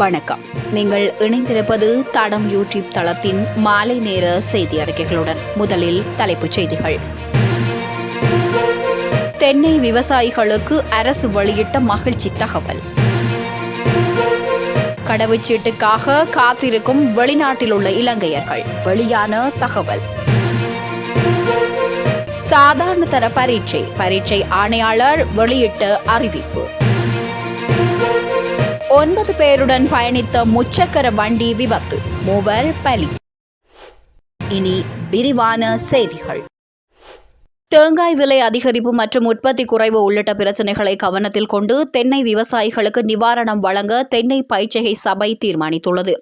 வணக்கம். நீங்கள் இணைந்திருப்பது தடம் யூடியூப் தளத்தின் மாலை நேர செய்தி அறிக்கைகளுடன். முதலில் தலைப்புச் செய்திகள். தென்னை விவசாயிகளுக்கு அரசு வெளியிட்ட மகிழ்ச்சி தகவல். கடவுச்சீட்டுக்காக காத்திருக்கும் வெளிநாட்டில் உள்ள இலங்கையர்கள் வெளியான தகவல். சாதாரண தர பரீட்சை ஆணையாளர் வெளியிட்ட அறிவிப்பு. 9 பேருடன் பயணித்த முச்சக்கர வண்டி விபத்து, 3 பலி. இனி விரிவான செய்திகள். தேங்காய் விலை அதிகரிப்பு மற்றும் உற்பத்தி குறைவு உள்ளிட்ட பிரச்சினைகளை கவனத்தில் கொண்டு தென்னை விவசாயிகளுக்கு நிவாரணம் வழங்க தென்னை பயிற்சிகை சபை தீர்மானித்துள்ளது.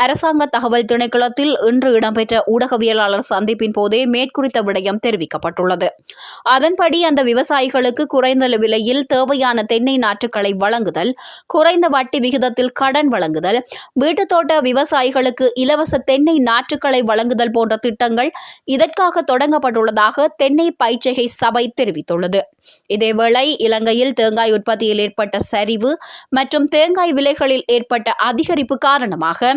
அரசாங்க தகவல் திணைக்களத்தில் இன்று இடம்பெற்ற ஊடகவியலாளர் சந்திப்பின் போதே மேற்குறித்த விடயம் தெரிவிக்கப்பட்டுள்ளது. அதன்படி அந்த விவசாயிகளுக்கு குறைந்த விலையில் தேவையான தென்னை நாற்றுகளை வழங்குதல், குறைந்த வட்டி விகிதத்தில் கடன் வழங்குதல், வீட்டுத் தோட்ட விவசாயிகளுக்கு இலவச தென்னை நாற்றுகளை வழங்குதல் போன்ற திட்டங்கள் இதற்காக தொடங்கப்பட்டுள்ளதாக தென்னை பயிற்சிகை சபை தெரிவித்துள்ளது. இதேவேளை இலங்கையில் தேங்காய் உற்பத்தியில் ஏற்பட்ட சரிவு மற்றும் தேங்காய் விலைகளில் ஏற்பட்ட அதிகரிப்பு காரணமாக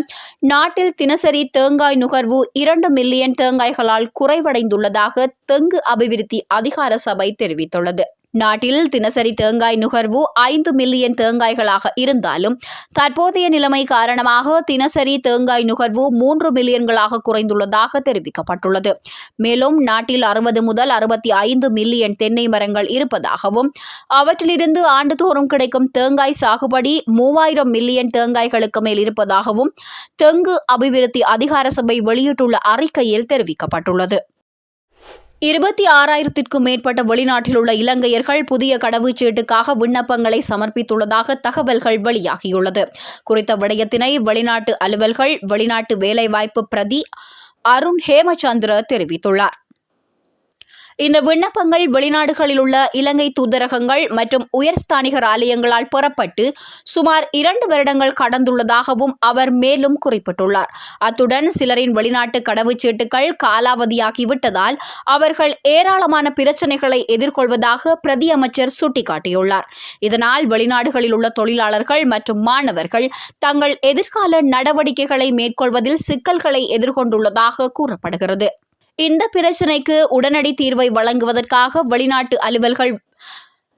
நாட்டில் தினசரி தேங்காய் நுகர்வு 2 மில்லியன் தேங்காய்களால் குறைவடைந்துள்ளதாக தெங்கு அபிவிருத்தி அதிகார சபை தெரிவித்துள்ளது. நாட்டில் தினசரி தேங்காய் நுகர்வு 5 மில்லியன் தேங்காய்களாக இருந்தாலும் தற்போதைய நிலைமை காரணமாக தினசரி தேங்காய் நுகர்வு 3 மில்லியன்களாக குறைந்துள்ளதாக தெரிவிக்கப்பட்டுள்ளது. மேலும் நாட்டில் 60 முதல் 65 மில்லியன் தென்னை மரங்கள் இருப்பதாகவும் அவற்றிலிருந்து ஆண்டுதோறும் கிடைக்கும் தேங்காய் சாகுபடி 3000 மில்லியன் தேங்காய்களுக்கு மேல் இருப்பதாகவும் தெங்கு அபிவிருத்தி அதிகார சபை வெளியிட்டுள்ள அறிக்கையில் தெரிவிக்கப்பட்டுள்ளது. 26,000க்கும் மேற்பட்ட வெளிநாட்டில் உள்ள இலங்கையர்கள் புதிய கடவுச்சீட்டுக்காக விண்ணப்பங்களை சமர்ப்பித்துள்ளதாக தகவல்கள் வெளியாகியுள்ளது. குறித்த விடயத்தினை வெளிநாட்டு அலுவல்கள் வெளிநாட்டு வேலைவாய்ப்பு பிரதி அருண் ஹேமச்சந்திர தெரிவித்துள்ளார். இந்த விண்ணப்பங்கள் வெளிநாடுகளில் உள்ள இலங்கை தூதரகங்கள் மற்றும் உயர்ஸ்தானிகர் ஆலயங்களால் பெறப்பட்டு சுமார் 2 வருடங்கள் கடந்துள்ளதாகவும் அவர் மேலும் குறிப்பிட்டுள்ளார். அத்துடன் சிலரின் வெளிநாட்டு கடவுச்சீட்டுகள் காலாவதியாகிவிட்டதால் அவர்கள் ஏராளமான பிரச்சினைகளை எதிர்கொள்வதாக பிரதி அமைச்சர் சுட்டிக்காட்டியுள்ளார். இதனால் வெளிநாடுகளில் உள்ள தொழிலாளர்கள் மற்றும் மாணவர்கள் தங்கள் எதிர்கால நடவடிக்கைகளை மேற்கொள்வதில் சிக்கல்களை எதிர்கொண்டுள்ளதாக கூறப்படுகிறது. இந்த பிரச்சினைக்கு உடனடி தீர்வை வழங்குவதற்காக வெளிநாட்டு அலுவல்கள்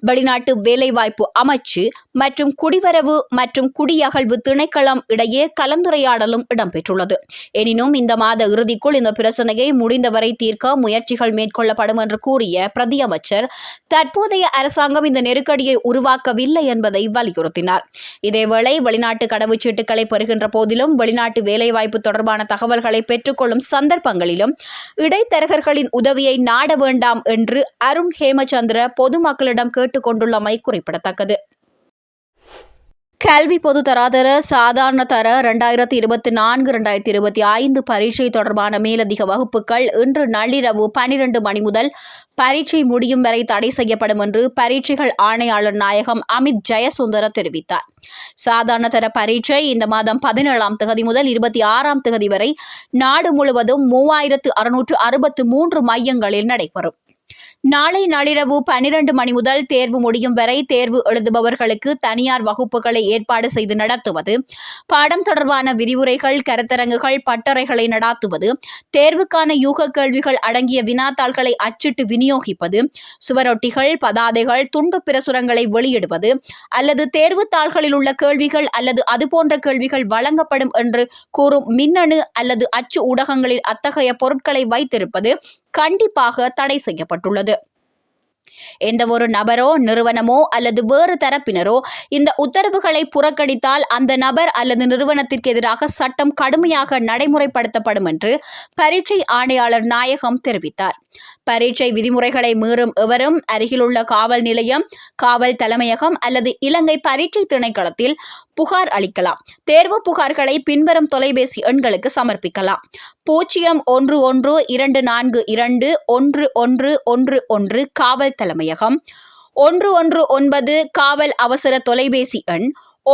வெளிநாட்டு வேலைவாய்ப்பு அமைச்சு மற்றும் குடிவரவு மற்றும் குடியகழ்வு திணைக்களம் இடையே கலந்துரையாடலும் இடம்பெற்றுள்ளது. எனினும் இந்த மாத இறுதிக்குள் இந்த பிரச்சினையை முடிந்தவரை தீர்க்க முயற்சிகள் மேற்கொள்ளப்படும் என்று கூறிய பிரதி அமைச்சர் தற்போதைய அரசாங்கம் இந்த நெருக்கடியை உருவாக்கவில்லை என்பதை வலியுறுத்தினார். இதேவேளை வெளிநாட்டு கடவுச்சீட்டுகளை பெறுகின்ற போதிலும் வெளிநாட்டு வேலைவாய்ப்பு தொடர்பான தகவல்களை பெற்றுக்கொள்ளும் சந்தர்ப்பங்களிலும் இடைத்தரகர்களின் உதவியை நாட வேண்டாம் என்று அருண் ஹேமச்சந்திர பொதுமக்களிடம் கொண்டுள்ளமை குறிப்பிடத்தக்கது. கல்வி பொது தராதர சாதாரண தர 2024-2025 பரீட்சை தொடர்பான மேலதிக வகுப்புகள் இன்று நள்ளிரவு 12 மணி முதல் பரீட்சை முடியும் வரை தடை செய்யப்படும் என்று பரீட்சைகள் ஆணையாளர் நாயகம் அமித் ஜெயசுந்தர தெரிவித்தார். சாதாரண தர பரீட்சை இந்த மாதம் 17ஆம் தேதி முதல் 26ஆம் தேதி வரை நாடு முழுவதும் 3663 மையங்களில் நடைபெறும். நாளை நள்ளிரவு 12 மணி முதல் தேர்வு முடியும் வரை தேர்வு எழுதுபவர்களுக்கு தனியார் வகுப்புகளை ஏற்பாடு செய்து நடத்துவது, பாடம் தொடர்பான விரிவுரைகள், கருத்தரங்குகள், பட்டறைகளை நடாத்துவது, தேர்வுக்கான யூக கேள்விகள் அடங்கிய வினாத்தாள்களை அச்சிட்டு விநியோகிப்பது, சுவரொட்டிகள், பதாதைகள், துண்டு பிரசுரங்களை வெளியிடுவது அல்லது தேர்வுத்தாள்களில் உள்ள கேள்விகள் அல்லது அதுபோன்ற கேள்விகள் வழங்கப்படும் என்று கூறும் மின்னணு அல்லது அச்சு ஊடகங்களில் அத்தகைய பொருட்களை வைத்திருப்பது கண்டிப்பாக தடை செய்யப்பட்டுள்ளது. எந்தவொரு நபரோ நிறுவனமோ அல்லது வேறு தரப்பினரோ இந்த உத்தரவுகளை புறக்கணித்தால் அந்த நபர் அல்லது நிறுவனத்திற்கு எதிராக சட்டம் கடுமையாக நடைமுறைப்படுத்தப்படும் என்று பரீட்சை ஆணையாளர் நாயகம் தெரிவித்தார். பரீட்சை விதிமுறைகளை மீறும் எவரும் அருகிலுள்ள காவல் நிலையம், காவல் தலைமையகம் அல்லது இலங்கை பரீட்சை திணைக்களத்தில் புகார் அளிக்கலாம். தேர்வு புகார்களை பின்வரும் தொலைபேசி எண்களுக்கு சமர்ப்பிக்கலாம். 0112421111 காவல் தலைமையகம், 119 காவல் அவசர தொலைபேசி எண்,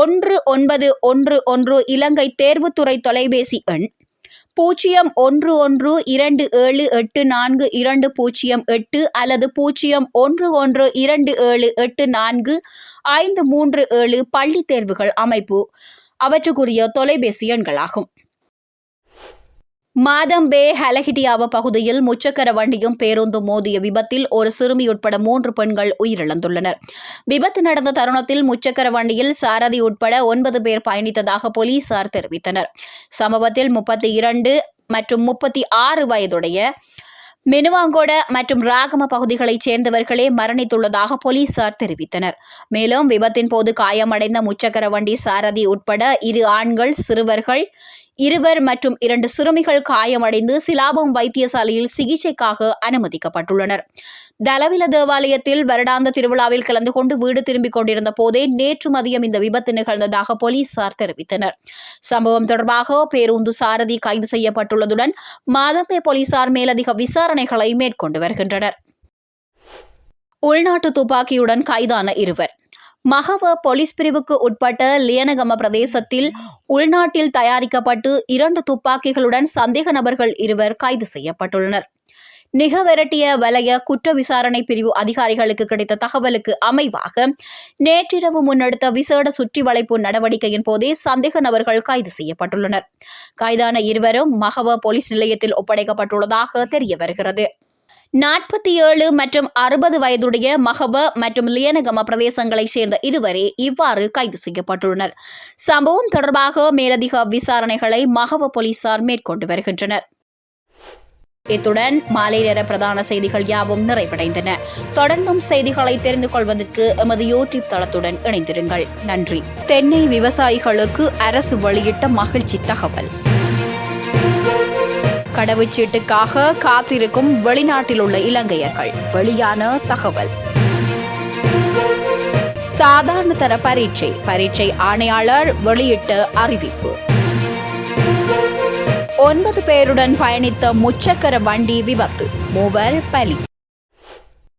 1911 இலங்கை தேர்வுத்துறை தொலைபேசி எண், 0112784208 அல்லது 0112784537 பள்ளி தேர்வுகள் அமைப்பு அவற்றுக்குரிய தொலைபேசி எண்களாகும். மாதம்பே ஹலஹிடியாவ பகுதியில் முச்சக்கர வண்டியும் பேருந்தும் மோதிய விபத்தில் ஒரு சிறுமி உட்பட 3 பெண்கள் உயிரிழந்துள்ளனர். விபத்து நடந்த தருணத்தில் முச்சக்கர வண்டியில் சாரதி உட்பட 9 பேர் பயணித்ததாக போலீசார் தெரிவித்தனர். சம்பவத்தில் 32 மற்றும் 36 வயதுடைய மெனுவாங்கொட மற்றும் ராகம பகுதிகளைச் சேர்ந்தவர்களே மரணித்துள்ளதாக போலீசார் தெரிவித்தனர். மேலும் விபத்தின் போது காயமடைந்த முச்சக்கர வண்டி சாரதி உட்பட 2 ஆண்கள் சிறுவர்கள் 2 மற்றும் 2 சிறுமிகள் காயமடைந்து சிலாபம் வைத்தியசாலையில் சிகிச்சைக்காக அனுமதிக்கப்பட்டுள்ளனர். தலவில தேவாலயத்தில் வருடாந்த திருவிழாவில் கலந்து கொண்டு வீடு திரும்பிக் கொண்டிருந்த போதே நேற்று மதியம் இந்த விபத்து நிகழ்ந்ததாக போலீசார் தெரிவித்தனர். சம்பவம் தொடர்பாக பேருந்து சாரதி கைது செய்யப்பட்டுள்ளதுடன் மாதம்பே போலீசார் மேலதிக விசாரணைகளை மேற்கொண்டு வருகின்றனர். உள்நாட்டு துப்பாக்கியுடன் கைதான 2. மகவ போலீஸ் பிரிவுக்கு உட்பட்ட லியனகம பிரதேசத்தில் உள்நாட்டில் தயாரிக்கப்பட்டு 2 துப்பாக்கிகளுடன் சந்தேக நபர்கள் 2 கைது செய்யப்பட்டுள்ளனர். நிகவெரட்டிய வலய குற்ற விசாரணை பிரிவு அதிகாரிகளுக்கு கிடைத்த தகவலுக்கு அமைவாக நேற்றிரவு முன்னெடுத்த விசேட சுற்றி வளைப்பு நடவடிக்கையின் போதே சந்தேக நபர்கள் கைது செய்யப்பட்டுள்ளனர். கைதான 2 மகவ போலீஸ் நிலையத்தில் ஒப்படைக்கப்பட்டுள்ளதாக தெரிய வருகிறது. 47 மற்றும் 60 வயதுடைய மகவ மற்றும் லியனகம பிரதேசங்களைச் சேர்ந்த 2 இவ்வாறு கைது செய்யப்பட்டுள்ளனர். சம்பவம் தொடர்பாக மேலதிக விசாரணைகளை மகவ போலீசார் மேற்கொண்டு வருகின்றனர். இத்துடன் மாலை நேர பிரதான செய்திகள் யாவும் நிறைவடைந்தன. தொடர்ந்தும் செய்திகளை தெரிந்து கொள்வதற்கு எமது யூடியூப் தளத்துடன் இணைந்திருங்கள். நன்றி. தென்னை விவசாயிகளுக்கு அரசு வெளியிட்ட மகிழ்ச்சி தகவல். கடவுச்சீட்டுக்காக காத்திருக்கும் வெளிநாட்டில் உள்ள இலங்கையர்கள் வெளியான தகவல். சாதாரண தர பரீட்சை ஆணையாளர் வெளியிட்ட அறிவிப்பு. 9 பேருடன் பயணித்த முச்சக்கர வண்டி விபத்து, 3 பலி.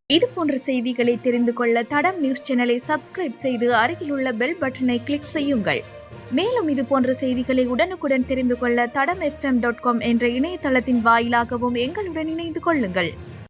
இது போன்ற செய்திகளை தெரிந்து கொள்ள தடம் நியூஸ் சேனலை சப்ஸ்கிரைப் செய்து அருகில் உள்ள பெல் பட்டனை கிளிக் செய்யுங்கள். மேலும் இது போன்ற செய்திகளை உடனுக்குடன் தெரிந்து கொள்ள தடம் fm.com என்ற இணையதளத்தின் வாயிலாகவும் எங்களுடன் இணைந்து கொள்ளுங்கள்.